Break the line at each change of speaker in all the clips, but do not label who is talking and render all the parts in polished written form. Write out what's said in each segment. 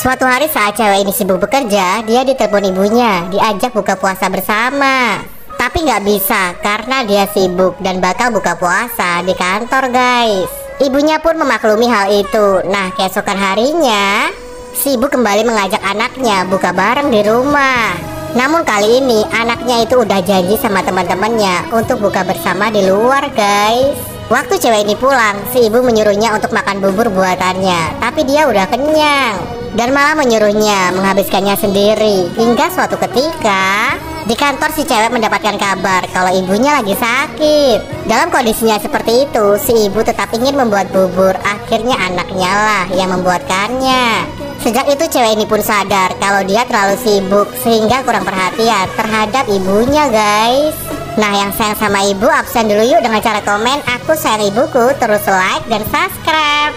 Suatu hari saat cewek ini sibuk bekerja, dia ditelepon ibunya, diajak buka puasa bersama. Tapi nggak bisa karena dia sibuk dan bakal buka puasa di kantor, guys. Ibunya pun memaklumi hal itu. Nah, keesokan harinya, si ibu kembali mengajak anaknya buka bareng di rumah. Namun kali ini anaknya itu udah janji sama teman-temannya untuk buka bersama di luar, guys. Waktu cewek ini pulang, si ibu menyuruhnya untuk makan bubur buatannya, tapi dia udah kenyang dan malah menyuruhnya menghabiskannya sendiri. Hingga suatu ketika di kantor si cewek mendapatkan kabar kalau ibunya lagi sakit. Dalam kondisinya seperti itu, si ibu tetap ingin membuat bubur. Akhirnya anaknya lah yang membuatkannya. Sejak itu cewek ini pun sadar kalau dia terlalu sibuk sehingga kurang perhatian terhadap ibunya, guys. Nah, yang sayang sama ibu absen dulu yuk dengan cara komen "Aku sayang ibuku", terus like dan subscribe.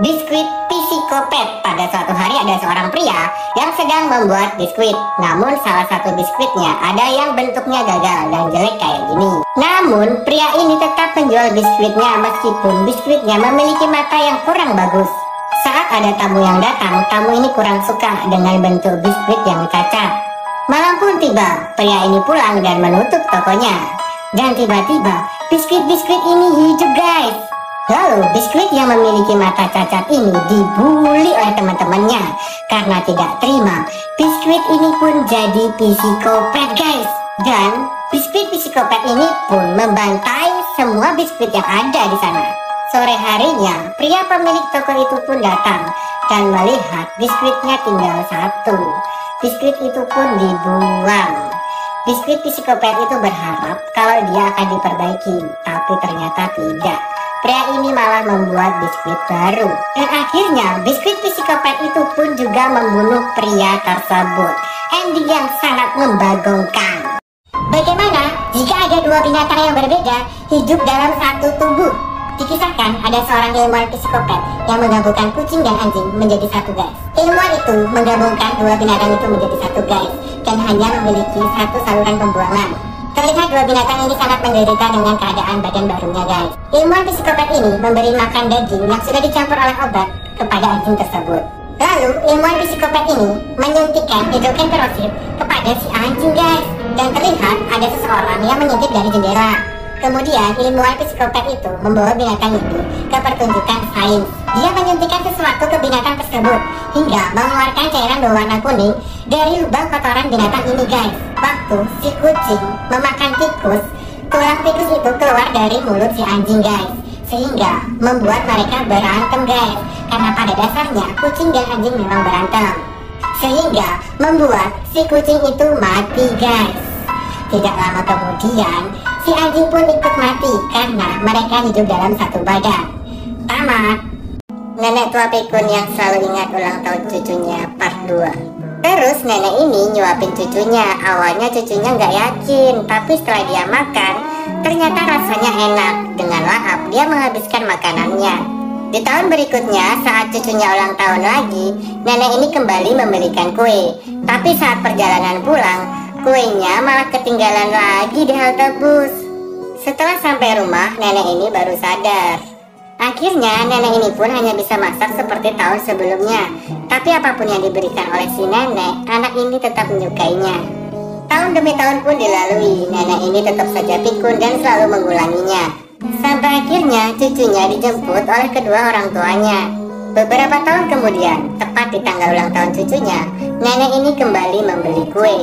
Biskuit psikopat. Pada suatu hari ada seorang pria yang sedang membuat biskuit. Namun salah satu biskuitnya ada yang bentuknya gagal dan jelek kayak gini. Namun pria ini tetap menjual biskuitnya meskipun biskuitnya memiliki mata yang kurang bagus. Saat ada tamu yang datang, tamu ini kurang suka dengan bentuk biskuit yang cacat. Malam pun tiba, pria ini pulang dan menutup tokonya. Dan tiba-tiba biskuit-biskuit ini hidup, guys. Lalu biskuit yang memiliki mata cacat ini dibully oleh teman-temannya karena tidak terima. Biskuit ini pun jadi psikopat, guys. Dan biskuit psikopat ini pun membantai semua biskuit yang ada di sana. Sore harinya, pria pemilik toko itu pun datang dan melihat biskuitnya tinggal satu. Biskuit itu pun dibuang. Biskuit psikopat itu berharap kalau dia akan diperbaiki, tapi ternyata tidak. Pria ini malah membuat biskuit baru. Dan akhirnya biskuit psikopat itu pun juga membunuh pria tersebut. Ending yang sangat membagongkan. Bagaimana jika ada dua binatang yang berbeda hidup dalam satu tubuh? Dikisahkan ada seorang ilmuwan psikopat yang menggabungkan kucing dan anjing menjadi satu, guys. Ilmuwan itu menggabungkan dua binatang itu menjadi satu, guys, dan hanya memiliki satu saluran pembuangan. Terlihat dua binatang ini sangat menderita dengan keadaan badan barunya, guys. Ilmuwan psikopat ini memberi makan daging yang sudah dicampur oleh obat kepada anjing tersebut. Lalu ilmuwan psikopat ini menyuntikkan hidrogen peroksid kepada si anjing, guys. Dan terlihat ada seseorang yang mengintip dari jendela. Kemudian ilmuwan psikopat itu membawa binatang itu ke pertunjukan sains. Dia menyuntikkan sesuatu ke binatang tersebut hingga mengeluarkan cairan berwarna kuning dari lubang kotoran binatang ini, guys. Waktu si kucing memakan tikus, tulang tikus itu keluar dari mulut si anjing, guys, sehingga membuat mereka berantem, guys. Karena pada dasarnya kucing dan anjing memang berantem, sehingga membuat si kucing itu mati, guys. Tidak lama kemudian, si anjing pun ikut mati karena mereka hidup dalam satu badan. Tamat. Nenek tua pikun yang selalu ingat ulang tahun cucunya part 2. Terus nenek ini nyuapin cucunya. Awalnya cucunya nggak yakin, tapi setelah dia makan, ternyata rasanya enak. Dengan lahap dia menghabiskan makanannya. Di tahun berikutnya, saat cucunya ulang tahun lagi, nenek ini kembali membelikan kue. Tapi saat perjalanan pulang, kuenya malah ketinggalan lagi di halte bus. Setelah sampai rumah, nenek ini baru sadar. Akhirnya nenek ini pun hanya bisa masak seperti tahun sebelumnya. Tapi apapun yang diberikan oleh si nenek, anak ini tetap menyukainya. Tahun demi tahun pun dilalui, nenek ini tetap saja pikun dan selalu mengulanginya. Sampai akhirnya cucunya dijemput oleh kedua orang tuanya. Beberapa tahun kemudian, tepat di tanggal ulang tahun cucunya, nenek ini kembali membeli kue.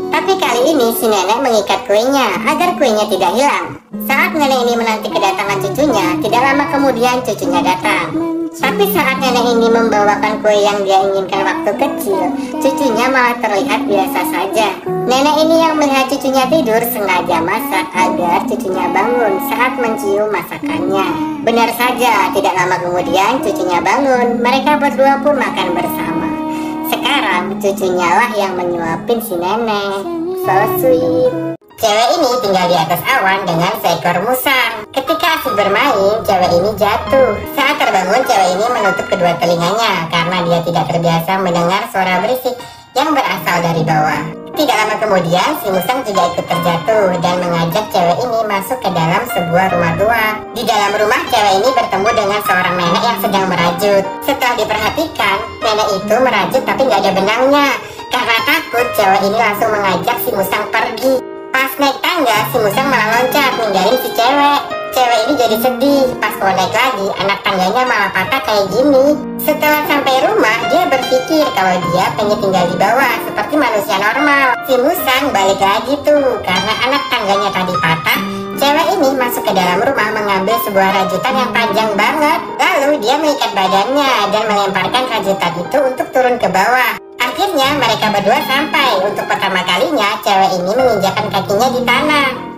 Tapi kali ini si nenek mengikat kuenya agar kuenya tidak hilang. Saat nenek ini menanti kedatangan cucunya, tidak lama kemudian cucunya datang. Tapi saat nenek ini membawakan kue yang dia inginkan waktu kecil, cucunya malah terlihat biasa saja. Nenek ini yang melihat cucunya tidur sengaja masak agar cucunya bangun saat mencium masakannya. Benar saja, tidak lama kemudian cucunya bangun. Mereka berdua pun makan bersama. Sekarang cucunya lah yang menyuapin si nenek. So sweet. Cewek ini tinggal di atas awan dengan seekor musang. Ketika asik bermain, cewek ini jatuh. Saat terbangun, cewek ini menutup kedua telinganya karena dia tidak terbiasa mendengar suara berisik yang berasal dari bawah. Tidak lama kemudian, si Musang juga ikut terjatuh dan mengajak cewek ini masuk ke dalam sebuah rumah tua. Di dalam rumah, cewek ini bertemu dengan seorang nenek yang sedang merajut. Setelah diperhatikan, nenek itu merajut tapi nggak ada benangnya. Karena takut, cewek ini langsung mengajak si Musang pergi. Pas naik tangga, si Musang malah loncat ninggalin si cewek. Cewek ini jadi sedih. Pas mau naik lagi, anak tangganya malah patah kayak gini. Setelah sampai rumah, dia berpikir kalau dia pengen tinggal di bawah seperti manusia normal. Si Musang balik lagi tuh, karena anak tangganya tadi patah. Cewek ini masuk ke dalam rumah mengambil sebuah rajutan yang panjang banget. Lalu dia mengikat badannya dan melemparkan rajutan itu untuk turun ke bawah. Akhirnya mereka berdua sampai. Untuk pertama kalinya, cewek ini menginjakkan kakinya di tanah.